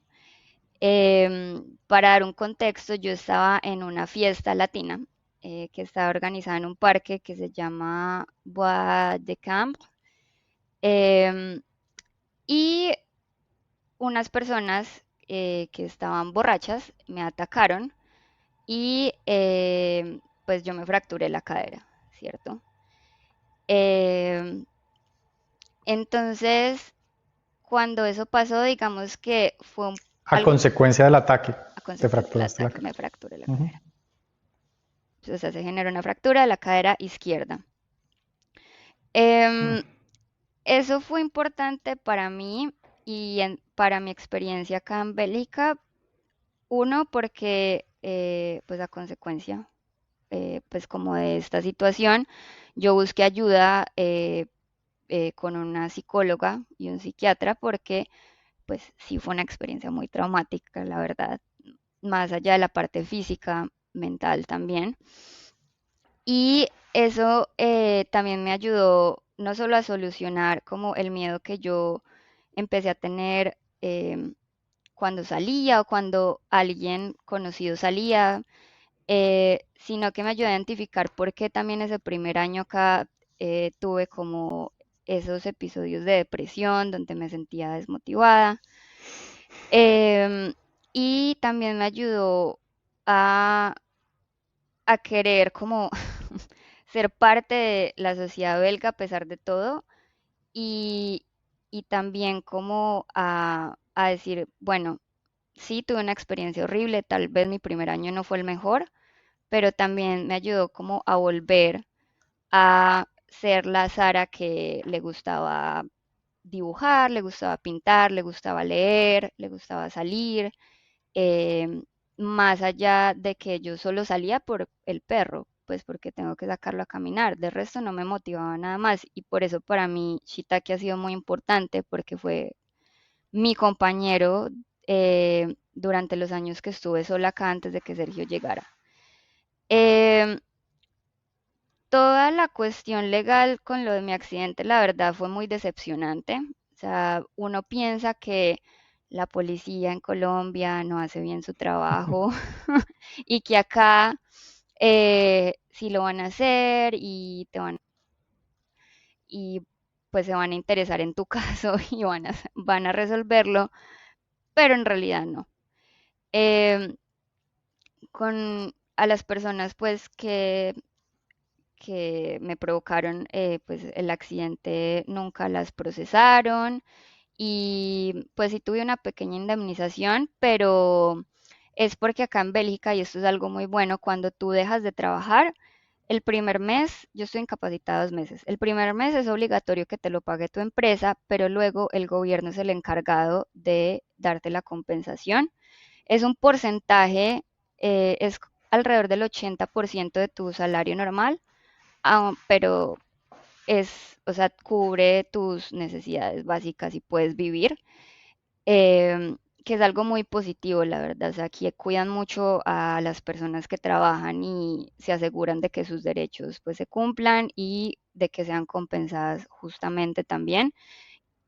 Para dar un contexto, yo estaba en una fiesta latina que estaba organizada en un parque que se llama Bois de Camp, em, y unas personas que estaban borrachas me atacaron y pues yo me fracturé la cadera, ¿cierto? Em, entonces, cuando eso pasó, digamos que fue A algo consecuencia del ataque, a te consecuencia del fracturaste la ataque, cara. me fracturé la Ujú. cadera. O sea, se generó una fractura de la cadera izquierda. Mm. Em, Eso fue importante para mí y para mi experiencia acá en Bélgica. Uno, porque pues a consecuencia pues como de esta situación, yo busqué ayuda con una psicóloga y un psiquiatra porque pues sí fue una experiencia muy traumática, la verdad, más allá de la parte física, mental también. Y eso también me ayudó no solo a solucionar como el miedo que yo empecé a tener cuando salía o cuando alguien conocido salía, sino que me ayudó a identificar por qué también ese primer año acá tuve como esos episodios de depresión donde me sentía desmotivada. Em, y también me ayudó a, a querer como ser parte de la sociedad belga a pesar de todo y, y también como a decir, bueno, sí, tuve una experiencia horrible, tal vez mi primer año no fue el mejor, pero también me ayudó como a volver a ser la Sara que le gustaba dibujar, le gustaba pintar, le gustaba leer, le gustaba salir, em, más allá de que yo solo salía por el perro, pues porque tengo que sacarlo a caminar, de resto no me motivaba nada más y por eso para mí Shiitake ha sido muy importante porque fue mi compañero durante los años que estuve sola acá antes de que Sergio llegara. Em, Toda la cuestión legal con lo de mi accidente, la verdad, fue muy decepcionante. O sea, uno piensa que la policía en Colombia no hace bien su trabajo y que acá sí lo van a hacer y y pues se van a interesar en tu caso y van a resolverlo, pero en realidad no. Em, con a las personas pues que me provocaron pues el accidente nunca las procesaron y pues sí tuve una pequeña indemnización, pero es porque acá en Bélgica, y esto es algo muy bueno, cuando tú dejas de trabajar, el primer mes, yo estoy incapacitada 2 meses, el primer mes es obligatorio que te lo pague tu empresa, pero luego el gobierno es el encargado de darte la compensación. Es un porcentaje, es alrededor del 80% de tu salario normal, pero o sea, cubre tus necesidades básicas y puedes vivir, que es algo muy positivo, la verdad. O sea, aquí cuidan mucho a las personas que trabajan y se aseguran de que sus derechos pues se cumplan y de que sean compensadas justamente también.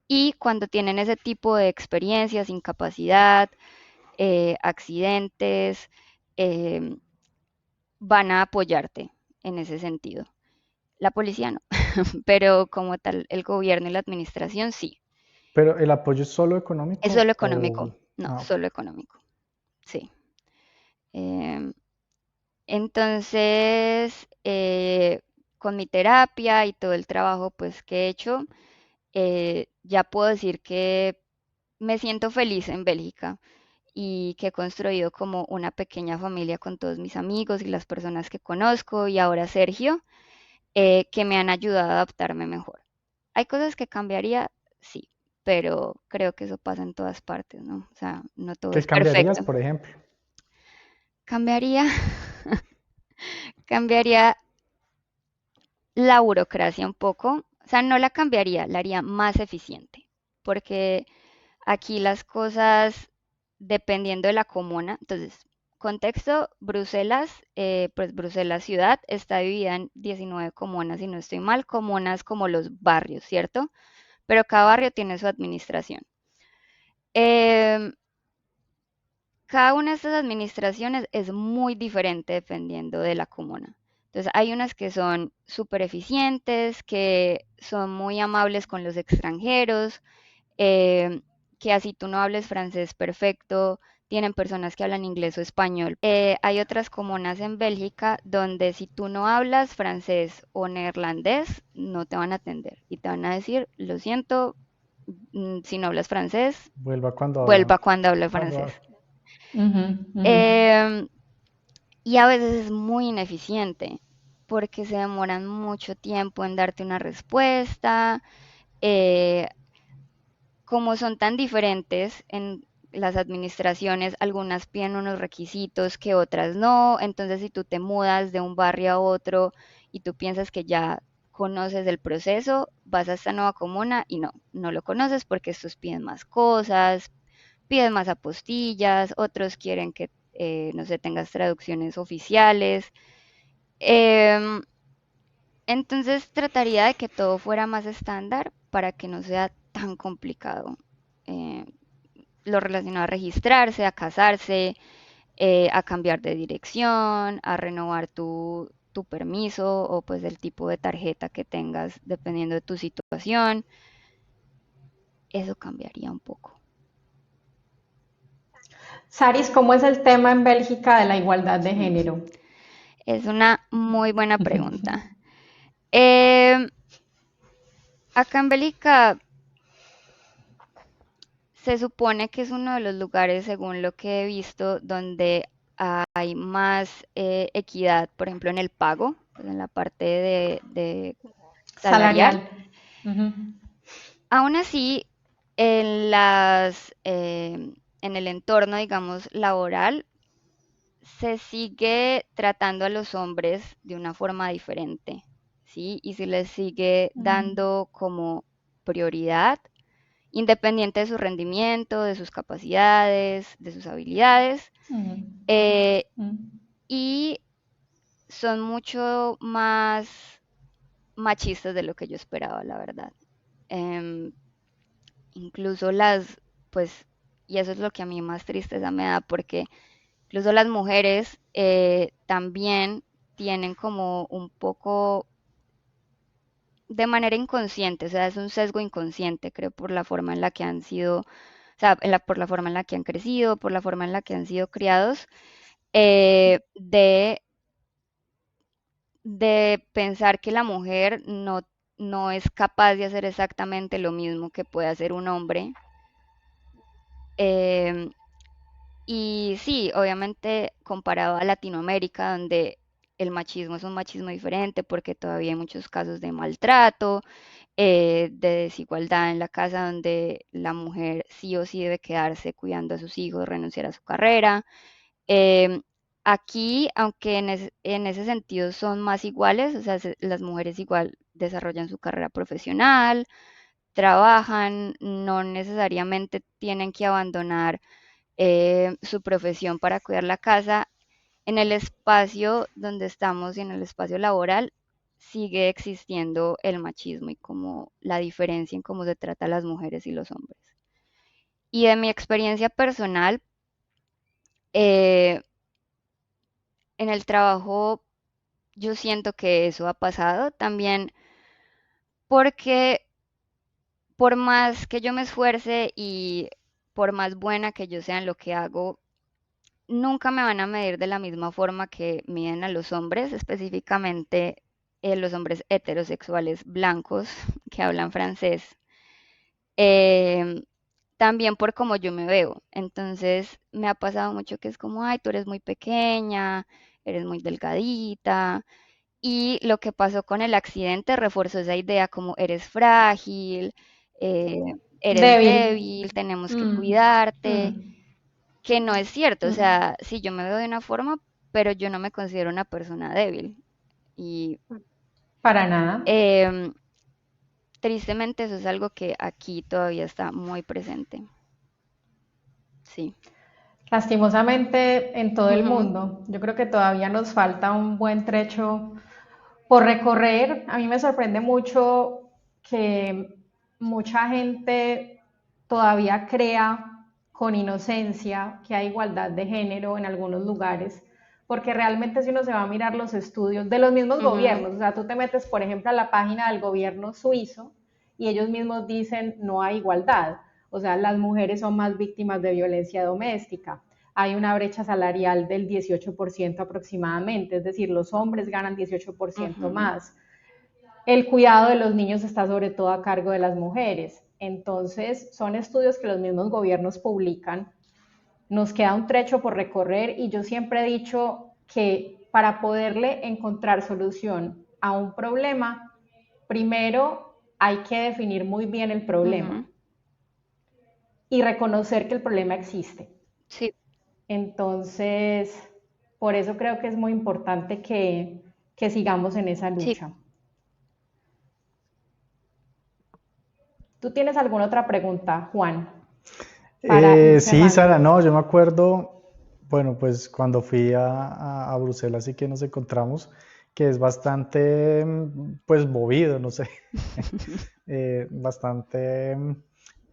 Y cuando tienen ese tipo de experiencias, incapacidad, accidentes, em, van a apoyarte en ese sentido. La policía no, pero como tal, el gobierno y la administración sí. Pero ¿el apoyo es solo Es solo económico económico, o...? no, Ah, ok. solo económico, sí. Em, entonces, con mi terapia y todo el trabajo pues que he hecho, ya puedo decir que me siento feliz en Bélgica y que he construido como una pequeña familia con todos mis amigos y las personas que conozco y ahora Sergio, que me han ayudado a adaptarme mejor. ¿Hay cosas que cambiaría? Sí, pero creo que eso pasa en todas partes, ¿no? O sea, no todo ¿Qué es cambiarías, perfecto. por ejemplo? Cambiaría, cambiaría la burocracia un poco. O sea, no la cambiaría, la haría más eficiente, porque aquí las cosas, dependiendo de la comuna, entonces, contexto, Bruselas, pues Bruselas ciudad está dividida en 19 comunas, si no estoy mal, comunas como los barrios, ¿cierto? Pero cada barrio tiene su administración. Em, Cada una de estas administraciones es muy diferente dependiendo de la comuna. Entonces, hay unas que son súper eficientes, que son muy amables con los extranjeros, eh, que así tú no hables francés perfecto, tienen personas que hablan inglés o español. Hay otras comunas en Bélgica donde si tú no hablas francés o neerlandés, no te van a atender y te van a decir, lo siento, si no hablas francés, Vuelva cuando habla. vuelva cuando hable Cuando francés. habla. Ujú, ujú. Em, y a veces es muy ineficiente porque se demoran mucho tiempo en darte una respuesta. eh, Como son tan diferentes en las administraciones, algunas piden unos requisitos que otras no. Entonces, si tú te mudas de un barrio a otro y tú piensas que ya conoces el proceso, vas a esta nueva comuna y no, no lo conoces porque estos piden más cosas, piden más apostillas, otros quieren que, no sé, tengas traducciones oficiales. Em, entonces trataría de que todo fuera más estándar para que no sea tan complicado. Eh, lo relacionado a registrarse, a casarse, a cambiar de dirección, a renovar tu permiso o pues el tipo de tarjeta que tengas dependiendo de tu situación. Eso cambiaría un poco. Saris, ¿cómo es el tema en Bélgica de la igualdad de género? Es una muy buena pregunta. Eh, Acá en Bélgica se supone que es uno de los lugares, según lo que he visto, donde hay más equidad, por ejemplo, en el pago, pues, en la parte de salarial. Salarial. Ujú. Aún así, en el entorno, digamos, laboral, se sigue tratando a los hombres de una forma diferente, ¿sí? Y se les sigue dando como prioridad, independiente de su rendimiento, de sus capacidades, de sus habilidades, Ujú. eh, Ujú. y son mucho más machistas de lo que yo esperaba, la verdad. Em, Incluso pues, y eso es lo que a mí más tristeza me da, porque incluso las mujeres también tienen como un poco de manera inconsciente, o sea, es un sesgo inconsciente, creo, por la forma en la que han sido, o sea, por la forma en la que han crecido, por la forma en la que han sido criados, eh, de, de pensar que la mujer no es capaz de hacer exactamente lo mismo que puede hacer un hombre. Em, Y sí, obviamente comparado a Latinoamérica, donde el machismo es un machismo diferente porque todavía hay muchos casos de maltrato, de desigualdad en la casa, donde la mujer sí o sí debe quedarse cuidando a sus hijos, renunciar a su carrera. Em, Aquí, aunque en ese sentido son más iguales, o sea, las mujeres igual desarrollan su carrera profesional, trabajan, no necesariamente tienen que abandonar su profesión para cuidar la casa. En el espacio donde estamos y en el espacio laboral sigue existiendo el machismo y como la diferencia en cómo se trata a las mujeres y los hombres. Y de mi experiencia personal, eh, en el trabajo yo siento que eso ha pasado también porque por más que yo me esfuerce y por más buena que yo sea en lo que hago, nunca me van a medir de la misma forma que miden a los hombres, específicamente los hombres heterosexuales blancos que hablan francés. Em, También por cómo yo me veo. Entonces me ha pasado mucho que es como, ay, tú eres muy pequeña, eres muy delgadita. Y lo que pasó con el accidente reforzó esa idea como eres frágil, eh, eres Débil. débil, tenemos que Mm. cuidarte, Mm. que no es cierto, o Mm. sea, sí, yo me veo de una forma, pero yo no me considero una persona débil. Y Para nada. em, tristemente eso es algo que aquí todavía está muy presente. Sí. Lastimosamente en todo el Ujú, mundo. Yo creo que todavía nos falta un buen trecho por recorrer. A mí me sorprende mucho que mucha gente todavía crea con inocencia que hay igualdad de género en algunos lugares, porque realmente si uno se va a mirar los estudios de los mismos ujú, gobiernos, o sea, tú te metes, por ejemplo, a la página del gobierno suizo y ellos mismos dicen no hay igualdad, o sea, las mujeres son más víctimas de violencia doméstica, hay una brecha salarial del 18% aproximadamente, es decir, los hombres ganan 18% ujú. más. El cuidado de los niños está sobre todo a cargo de las mujeres. Entonces, son estudios que los mismos gobiernos publican. Nos queda un trecho por recorrer y yo siempre he dicho que para poderle encontrar solución a un problema, primero hay que definir muy bien el Ujú. problema y reconocer que el problema existe. Sí, Entonces, por eso creo que es muy importante que sigamos en esa sí. lucha. ¿Tú tienes alguna otra pregunta, Juan, para ir Sí, Sara, cerrando? no, yo me acuerdo, bueno, pues cuando fui a Bruselas y que nos encontramos, que es bastante, pues, movido, no sé, bastante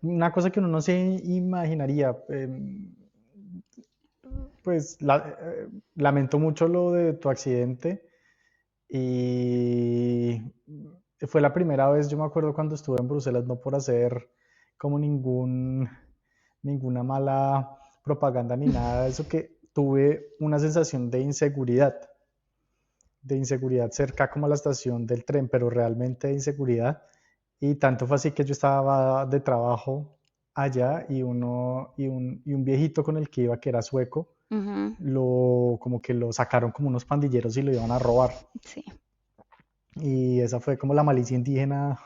una cosa que uno no se imaginaría, pues lamento mucho lo de tu accidente y fue la primera vez, yo me acuerdo cuando estuve en Bruselas, no por hacer como ninguna mala propaganda ni nada de eso, que tuve una sensación de inseguridad cerca como a la estación del tren, pero realmente de inseguridad. Y tanto fue así que yo estaba de trabajo allá y un viejito con el que iba, que era sueco, Ujú, como que lo sacaron como unos pandilleros y lo iban a robar. sí, Y esa fue como la malicia indígena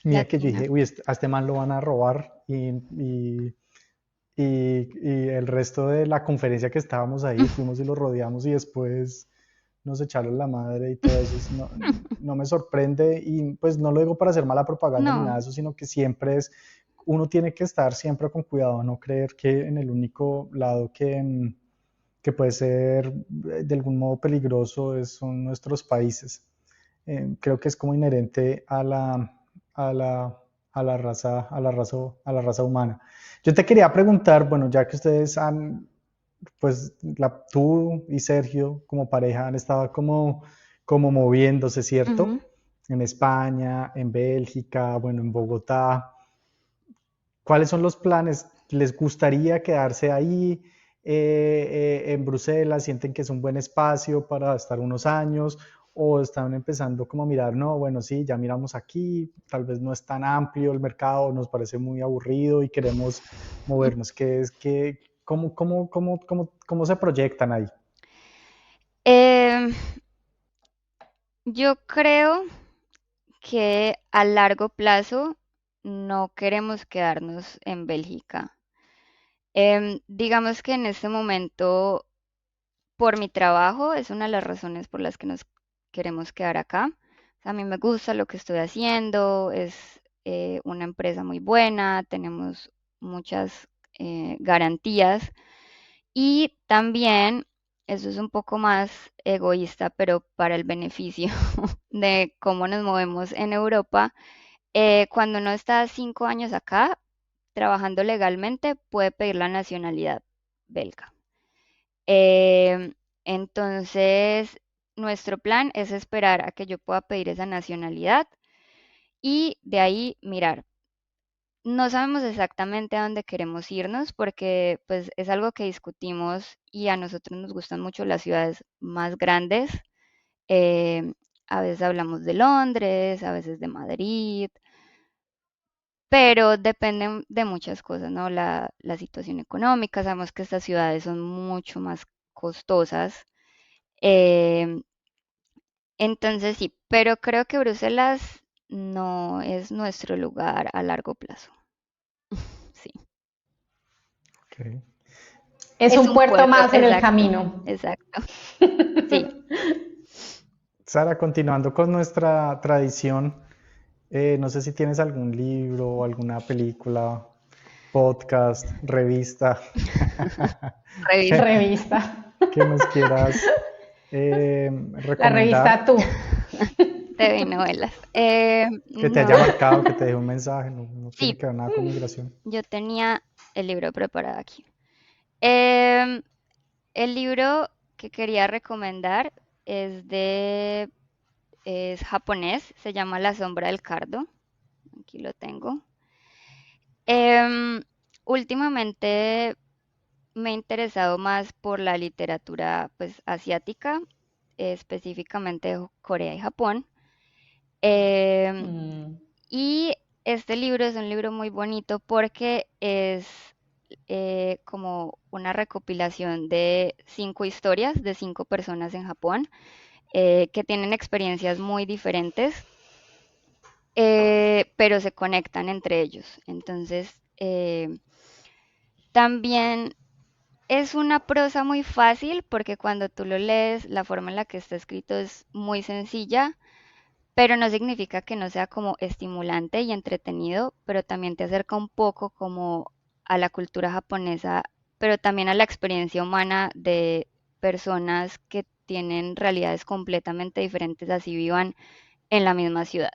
mía que yo latina. dije, uy, a este man lo van a robar y el resto de la conferencia que estábamos ahí, fuimos y lo rodeamos y después nos echaron la madre y todo eso. No, no me sorprende y pues no lo digo para hacer mala propaganda ni nada No, de eso, sino que siempre uno tiene que estar siempre con cuidado, no creer que en el único lado que puede ser de algún modo peligroso son nuestros países. Creo que es como inherente a la, a la raza humana. Yo te quería preguntar, bueno, ya que ustedes pues tú y Sergio como pareja han estado como moviéndose, ujú. ¿cierto? En España, en Bélgica, bueno, en Bogotá. ¿Cuáles son los planes? ¿Les gustaría quedarse ahí en Bruselas? ¿Sienten que es un buen espacio para estar unos años? ¿O están empezando como a mirar, no, bueno, sí, ya miramos aquí, tal vez no es tan amplio el mercado, nos parece muy aburrido y queremos movernos? ¿Cómo se proyectan ahí? Em, yo creo que a largo plazo no queremos quedarnos en Bélgica. Digamos que en este momento, por mi trabajo, es una de las razones por las que nos queremos quedar acá. O sea, a mí me gusta lo que estoy haciendo, es una empresa muy buena, tenemos muchas garantías y también, eso es un poco más egoísta, pero para el beneficio de cómo nos movemos en Europa, cuando uno está 5 años acá, trabajando legalmente, puede pedir la nacionalidad belga. Em, entonces, nuestro plan es esperar a que yo pueda pedir esa nacionalidad y de ahí mirar. No sabemos exactamente a dónde queremos irnos porque pues es algo que discutimos y a nosotros nos gustan mucho las ciudades más grandes. Em, a veces hablamos de Londres, a veces de Madrid, pero dependen de muchas cosas, ¿no? La situación económica, sabemos que estas ciudades son mucho más costosas. em, entonces sí, pero creo que Bruselas no es nuestro lugar a largo plazo. Sí, Ok. Es es un un puerto puerto, más en el exacto, camino. exacto. Sí. Sara, continuando con nuestra tradición, no sé si tienes algún libro o alguna película, podcast, revista que, Revista. Revista. que nos quieras La recomendar, revista Tú. TV y novelas. que te No, haya marcado, que te deje un mensaje, no, no tiene sí, que ver nada con migración. yo tenía el libro preparado aquí. Em, el libro que quería recomendar es japonés, se llama La sombra del cardo. Aquí lo tengo. Em, últimamente me he interesado más por la literatura pues asiática, específicamente de Corea y Japón. Em, Mm. y este libro es un libro muy bonito porque es como una recopilación de 5 historias de 5 personas en Japón que tienen experiencias muy diferentes, pero se conectan entre ellos. Entonces, también es una prosa muy fácil porque cuando tú lo lees, la forma en la que está escrito es muy sencilla, pero no significa que no sea como estimulante y entretenido, pero también te acerca un poco como a la cultura japonesa, pero también a la experiencia humana de personas que tienen realidades completamente diferentes, así vivan en la misma ciudad.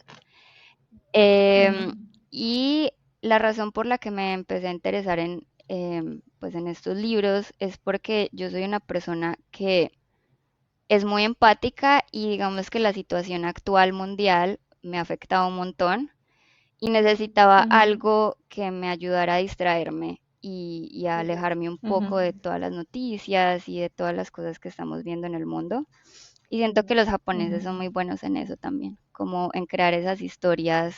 Em, Mm. y la razón por la que me empecé a interesar pues en estos libros es porque yo soy una persona que es muy empática y digamos que la situación actual mundial me ha afectado un montón y necesitaba Ujú, algo que me ayudara a distraerme y a alejarme un poco de ujú, todas las noticias y de todas las cosas que estamos viendo en el mundo. Y siento que los japoneses ujú. son muy buenos en eso también, como en crear esas historias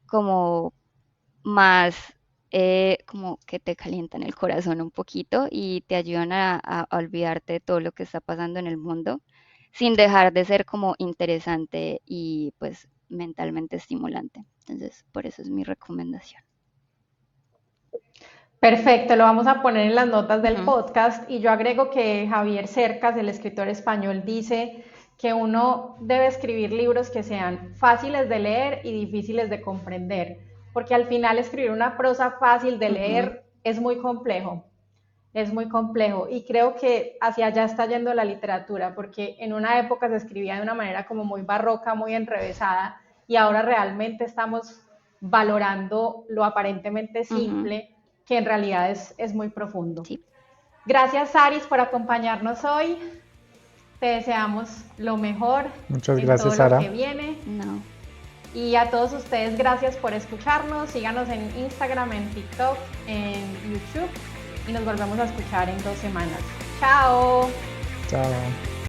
como más, como que te calientan el corazón un poquito y te ayudan a olvidarte de todo lo que está pasando en el mundo, sin dejar de ser como interesante y pues mentalmente estimulante. Entonces, por eso es mi recomendación. Perfecto, lo vamos a poner en las notas del Ujú, podcast y yo agrego que Javier Cercas, el escritor español, dice que uno debe escribir libros que sean fáciles de leer y difíciles de comprender, porque al final escribir una prosa fácil de ujú. leer es muy complejo y creo que hacia allá está yendo la literatura, porque en una época se escribía de una manera como muy barroca, muy enrevesada y ahora realmente estamos valorando lo aparentemente Ujú, simple, que en realidad es muy profundo. sí, Gracias, Saris, por acompañarnos hoy. Te deseamos lo mejor Muchas en todo gracias, lo que Sara. viene. no. Y a todos ustedes, gracias por escucharnos. Síganos en Instagram, en TikTok, en YouTube. Y nos volvemos a escuchar en 2 semanas. Chao. Chao.